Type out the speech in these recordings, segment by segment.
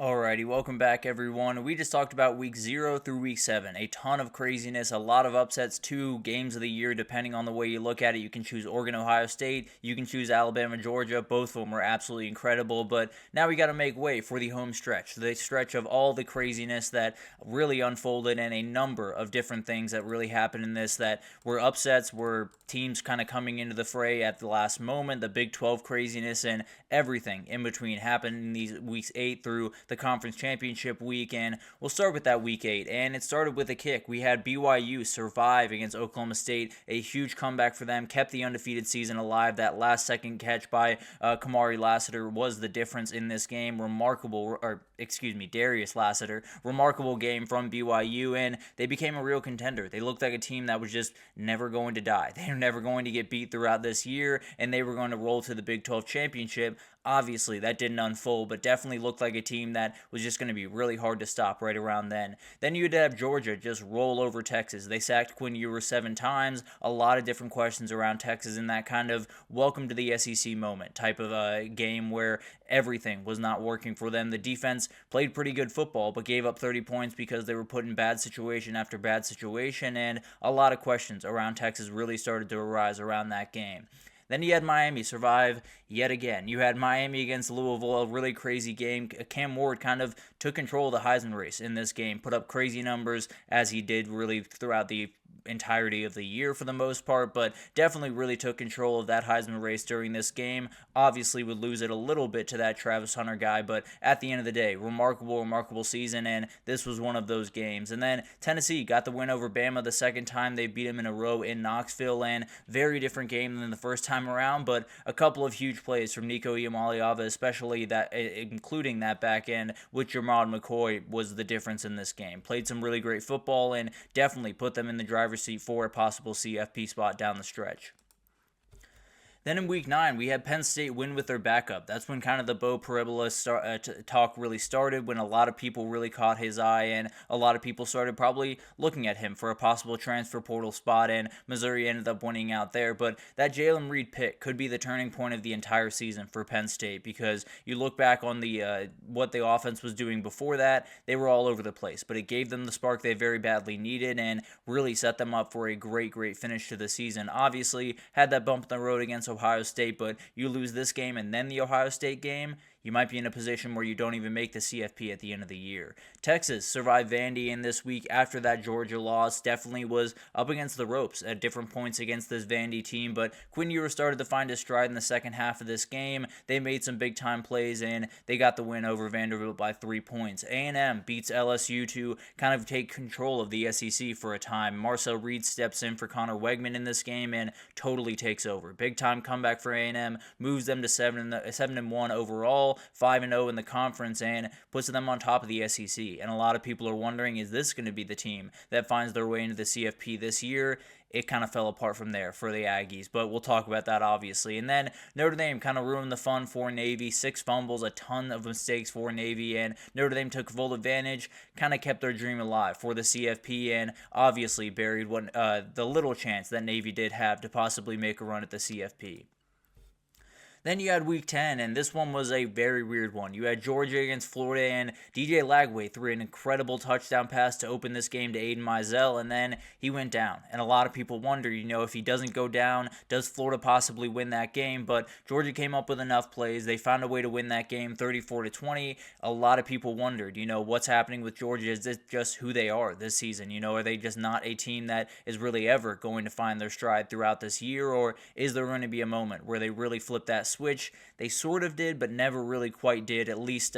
Alrighty, welcome back everyone. We just talked about week 0 through week 7. A ton of craziness, a lot of upsets, 2 games of the year depending on the way you look at it. You can choose Oregon, Ohio State, you can choose Alabama, Georgia. Both of them were absolutely incredible, but now we got to make way for the home stretch. The stretch of all the craziness that really unfolded and a number of different things that really happened in this that were upsets, were teams kind of coming into the fray at the last moment, the Big 12 craziness, and everything in between happened in these weeks 8 through the conference championship week. And we'll start with that week 8, and it started with a kick. We had BYU survive against Oklahoma State, a huge comeback for them, kept the undefeated season alive. That last second catch by Kamari Lassiter was the difference in this game. Darius Lassiter, remarkable game from BYU, and they became a real contender. They looked like a team that was just never going to die. They were never going to get beat throughout this year, and they were going to roll to the Big 12 championship. Obviously, that didn't unfold, but definitely looked like a team that was just going to be really hard to stop right around then. Then you'd have Georgia just roll over Texas. They sacked Quinn Ewers 7 times. A lot of different questions around Texas in that kind of welcome to the SEC moment type of game where everything was not working for them. The defense played pretty good football, but gave up 30 points because they were put in bad situation after bad situation, and a lot of questions around Texas really started to arise around that game. Then you had Miami survive yet again. You had Miami against Louisville, a really crazy game. Cam Ward kind of took control of the Heisman race in this game, put up crazy numbers as he did really throughout the entirety of the year for the most part, but definitely really took control of that Heisman race during this game. Obviously would lose it a little bit to that Travis Hunter guy, but at the end of the day, remarkable season, and this was one of those games. And then Tennessee got the win over Bama the second time they beat him in a row in Knoxville, and very different game than the first time around, but a couple of huge plays from Nico Iamaleava, especially that, including that back end with Jermod McCoy, was the difference in this game. Played some really great football and definitely put them in the driver's seat for a possible CFP spot down the stretch. Then in week 9, we had Penn State win with their backup. That's when kind of the Bo Parabola talk really started, when a lot of people really caught his eye, and a lot of people started probably looking at him for a possible transfer portal spot, and Missouri ended up winning out there. But that Jalen Reed pick could be the turning point of the entire season for Penn State, because you look back on the what the offense was doing before that, they were all over the place, but it gave them the spark they very badly needed and really set them up for a great finish to the season. Obviously, had that bump in the road against Ohio State, but you lose this game and then the Ohio State game, you might be in a position where you don't even make the CFP at the end of the year. Texas survived Vandy in this week after that Georgia loss. Definitely was up against the ropes at different points against this Vandy team, but Quinn Ewers started to find his stride in the second half of this game. They made some big-time plays, and they got the win over Vanderbilt by 3 points. A&M beats LSU to kind of take control of the SEC for a time. Marcel Reed steps in for Connor Wegman in this game and totally takes over. Big-time comeback for A&M, moves them to 7-1 overall, 5-0 in the conference, and puts them on top of the SEC. And a lot of people are wondering, is this going to be the team that finds their way into the CFP this year? It kind of fell apart from there for the Aggies, but we'll talk about that obviously. And then Notre Dame kind of ruined the fun for Navy. 6 fumbles, a ton of mistakes for Navy, and Notre Dame took full advantage, kind of kept their dream alive for the CFP, and obviously buried the little chance that Navy did have to possibly make a run at the CFP. Then you had week 10, and this one was a very weird one. You had Georgia against Florida, and DJ Lagway threw an incredible touchdown pass to open this game to Aiden Mizell, and then he went down. And a lot of people wonder, if he doesn't go down, does Florida possibly win that game? But Georgia came up with enough plays. They found a way to win that game 34-20. A lot of people wondered, what's happening with Georgia? Is this just who they are this season? Are they just not a team that is really ever going to find their stride throughout this year? Or is there going to be a moment where they really flip that switch? They sort of did, but never really quite did, at least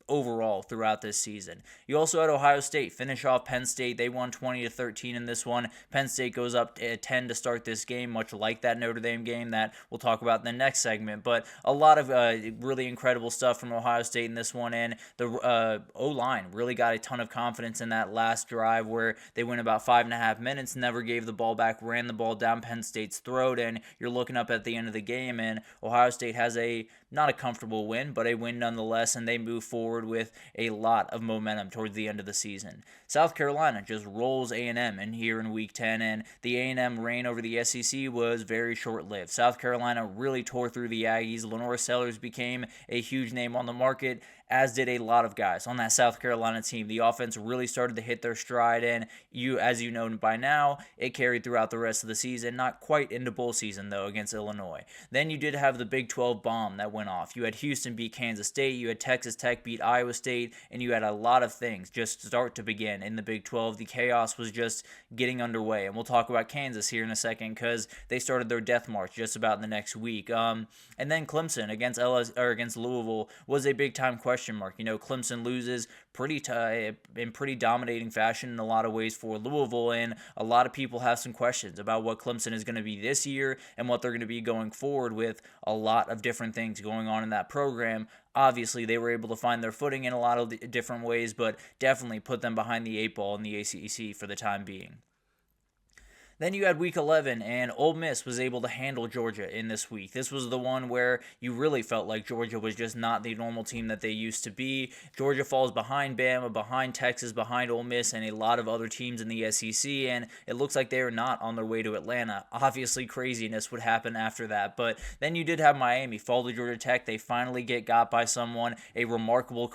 overall throughout this season. You also had Ohio State finish off Penn State. They won 20-13 in this one. Penn State goes up 10 to start this game, much like that Notre Dame game that we'll talk about in the next segment. But a lot of really incredible stuff from Ohio State in this one, and the O-line really got a ton of confidence in that last drive where they went about 5.5 minutes, never gave the ball back, ran the ball down Penn State's throat, and you're looking up at the end of the game, and Ohio State has not a comfortable win, but a win nonetheless, and they move forward with a lot of momentum towards the end of the season. South Carolina just rolls A&M in here in Week 10, and the A&M reign over the SEC was very short-lived. South Carolina really tore through the Aggies. Lenora Sellers became a huge name on the market, as did a lot of guys on that South Carolina team. The offense really started to hit their stride, and as you know by now, it carried throughout the rest of the season. Not quite into bowl season, though, against Illinois. Then you did have the Big 12 bomb that went off. You had Houston beat Kansas State, you had Texas Tech beat Iowa State, and you had a lot of things just start to begin in the Big 12. The chaos was just getting underway, and we'll talk about Kansas here in a second because they started their death march just about in the next week. And then Clemson against Louisville was a big time question mark. Clemson loses in pretty dominating fashion in a lot of ways for Louisville, and a lot of people have some questions about what Clemson is going to be this year and what they're going to be going forward with a lot of different things going on in that program. Obviously, they were able to find their footing in a lot of different ways, but definitely put them behind the 8 ball in the ACC for the time being. Then you had Week 11, and Ole Miss was able to handle Georgia in this week. This was the one where you really felt like Georgia was just not the normal team that they used to be. Georgia falls behind Bama, behind Texas, behind Ole Miss, and a lot of other teams in the SEC, and it looks like they are not on their way to Atlanta. Obviously, craziness would happen after that, but then you did have Miami fall to Georgia Tech. They finally get got by someone. A remarkable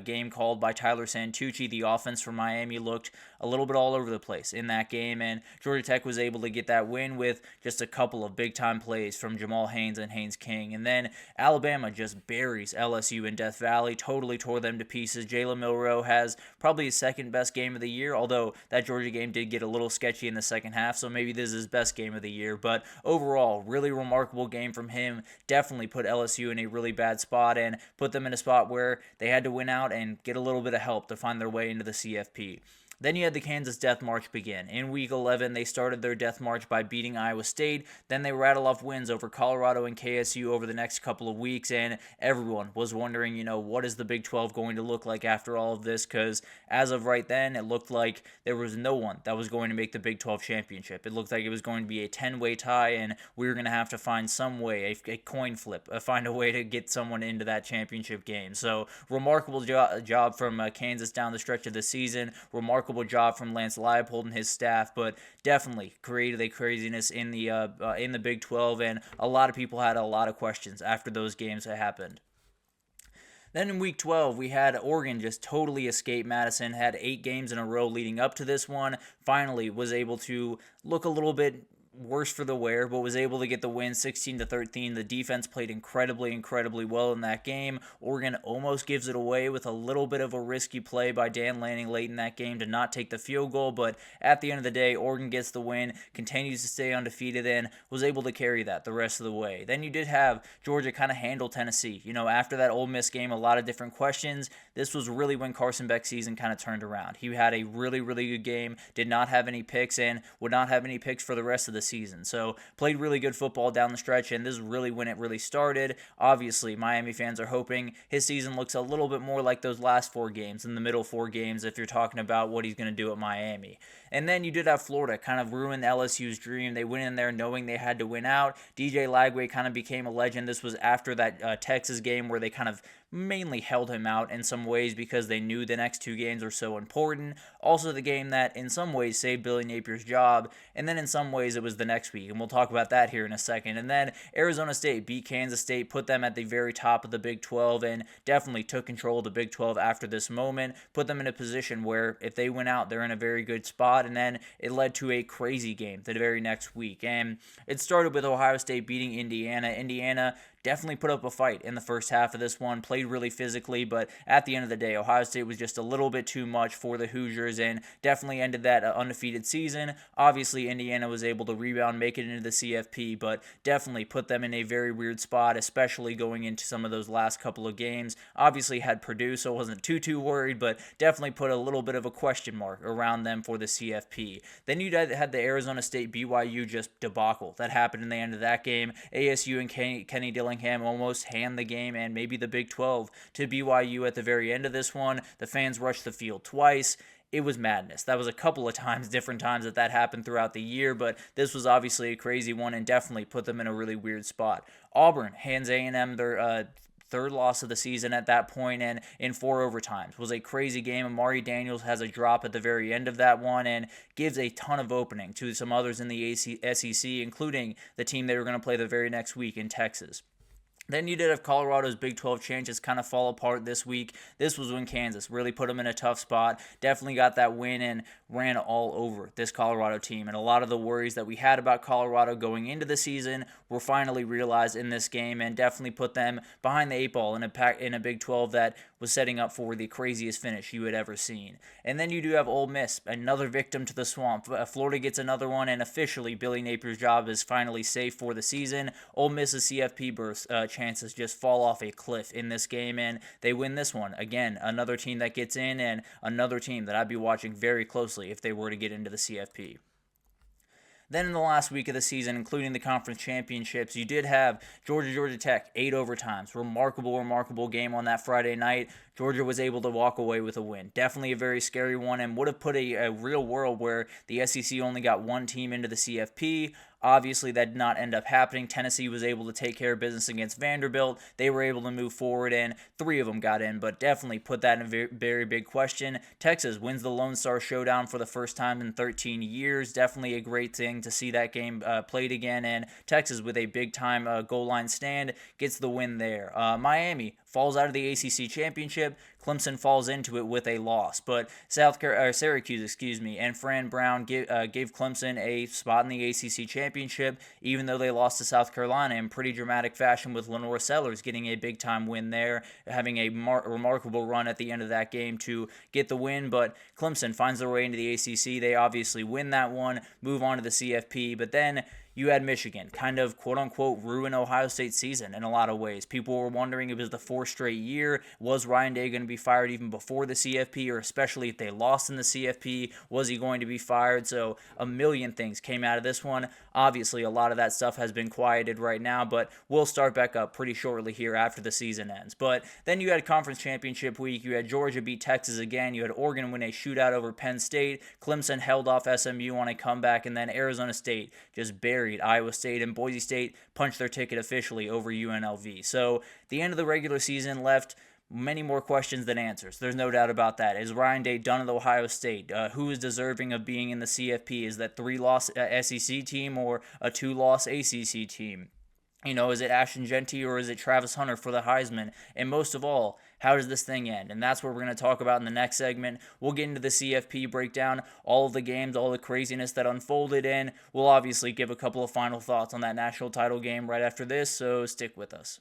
game called by Tyler Santucci. The offense for Miami looked a little bit all over the place in that game, and Georgia Tech was able to get that win with just a couple of big-time plays from Jamal Haynes and Haynes King. And then Alabama just buries LSU in Death Valley, totally tore them to pieces. Jalen Milroe has probably his second best game of the year, although that Georgia game did get a little sketchy in the second half, so maybe this is his best game of the year. But overall, really remarkable game from him. Definitely put LSU in a really bad spot and put them in a spot where they had to win out and get a little bit of help to find their way into the CFP. Then you had the Kansas Death March begin. In Week 11, they started their Death March by beating Iowa State. Then they rattle off wins over Colorado and KSU over the next couple of weeks, and everyone was wondering, what is the Big 12 going to look like after all of this? Because as of right then, it looked like there was no one that was going to make the Big 12 championship. It looked like it was going to be a 10-way tie, and we were going to have to find some way, a coin flip, find a way to get someone into that championship game. So, remarkable job from Kansas down the stretch of the season. Remarkable job from Lance Leipold and his staff, but definitely created a craziness in the Big 12, and a lot of people had a lot of questions after those games had happened. Then in Week 12, we had Oregon just totally escape Madison, had 8 games in a row leading up to this one, finally was able to look a little bit worse for the wear, but was able to get the win 16-13. The defense played incredibly well in that game. Oregon almost gives it away with a little bit of a risky play by Dan Lanning late in that game to not take the field goal, but at the end of the day, Oregon gets the win, continues to stay undefeated, and was able to carry that the rest of the way. Then you did have Georgia kind of handle Tennessee. After that Ole Miss game, a lot of different questions. This was really when Carson Beck's season kind of turned around. He had a really good game, did not have any picks, and would not have any picks for the rest of the season. So played really good football down the stretch, and this is really when it really started. Obviously, Miami fans are hoping his season looks a little bit more like those last 4 games, in the middle 4 games, if you're talking about what he's going to do at Miami. And then you did have Florida kind of ruin LSU's dream. They went in there knowing they had to win out. DJ Lagway kind of became a legend. This was after that Texas game where they kind of mainly held him out in some ways because they knew the next 2 games were so important. Also the game that in some ways saved Billy Napier's job, and then in some ways it was the next week, and we'll talk about that here in a second. And then Arizona State beat Kansas State, put them at the very top of the Big 12, and definitely took control of the Big 12 after this moment, put them in a position where if they win out, they're in a very good spot, and then it led to a crazy game the very next week. And it started with Ohio State beating Indiana. Indiana definitely put up a fight in the first half of this one, played really physically, but at the end of the day, Ohio State was just a little bit too much for the Hoosiers and definitely ended that undefeated season. Obviously, Indiana was able to rebound, make it into the CFP, but definitely put them in a very weird spot, especially going into some of those last couple of games. Obviously had Purdue, so I wasn't too worried, but definitely put a little bit of a question mark around them for the CFP. Then you had the Arizona State BYU just debacle that happened in the end of that game. ASU and Kenny Dillingham almost hand the game and maybe the Big 12 to BYU at the very end of this one. The fans rushed the field twice. It was madness. That was a couple of times, different times that happened throughout the year, but this was obviously a crazy one and definitely put them in a really weird spot. Auburn hands A&M their third loss of the season at that point, and in 4 overtimes. It was a crazy game. Amari Daniels has a drop at the very end of that one and gives a ton of opening to some others in the SEC, including the team they were going to play the very next week in Texas. Then you did have Colorado's Big 12 chances kind of fall apart this week. This was when Kansas really put them in a tough spot. Definitely got that win and ran all over this Colorado team. And a lot of the worries that we had about Colorado going into the season were finally realized in this game, and definitely put them behind the eight ball in a Big 12 that was setting up for the craziest finish you had ever seen. And then you do have Ole Miss, another victim to the swamp. Florida gets another one, and officially Billy Napier's job is finally safe for the season. Ole Miss's CFP berth chances just fall off a cliff in this game, and they win this one. Again, another team that gets in, and another team that I'd be watching very closely if they were to get into the CFP. Then in the last week of the season, including the conference championships, you did have Georgia Tech, 8 overtimes. Remarkable game on that Friday night. Georgia was able to walk away with a win. Definitely a very scary one, and would have put a real world where the SEC only got one team into the CFP. Obviously, that did not end up happening. Tennessee was able to take care of business against Vanderbilt. They were able to move forward, and 3 of them got in, but definitely put that in a very, very big question. Texas wins the Lone Star Showdown for the first time in 13 years. Definitely a great thing to see that game played again, and Texas with a big-time goal line stand gets the win there. Miami falls out of the ACC championship. Clemson falls into it with a loss, but Syracuse, and Fran Brown gave Clemson a spot in the ACC championship, even though they lost to South Carolina in pretty dramatic fashion, with Lenore Sellers getting a big-time win there, having a remarkable run at the end of that game to get the win. But Clemson finds their way into the ACC. They obviously win that one, move on to the CFP, but then you had Michigan kind of quote-unquote ruin Ohio State's season in a lot of ways. People were wondering if it was the 4th straight year. Was Ryan Day going to be fired even before the CFP, or especially if they lost in the CFP? Was he going to be fired? So a million things came out of this one. Obviously, a lot of that stuff has been quieted right now, but we'll start back up pretty shortly here after the season ends. But then you had conference championship week. You had Georgia beat Texas again. You had Oregon win a shootout over Penn State. Clemson held off SMU on a comeback, and then Arizona State just buried Iowa State, and Boise State punched their ticket officially over UNLV. So the end of the regular season left many more questions than answers. There's no doubt about that. Is Ryan Day done at Ohio State? Who is deserving of being in the CFP? Is that 3-loss SEC team or a 2-loss ACC team? Is it Ashton Genty or is it Travis Hunter for the Heisman? And most of all, how does this thing end? And that's what we're going to talk about in the next segment. We'll get into the CFP breakdown, all of the games, all the craziness that unfolded, and we'll obviously give a couple of final thoughts on that national title game right after this, so stick with us.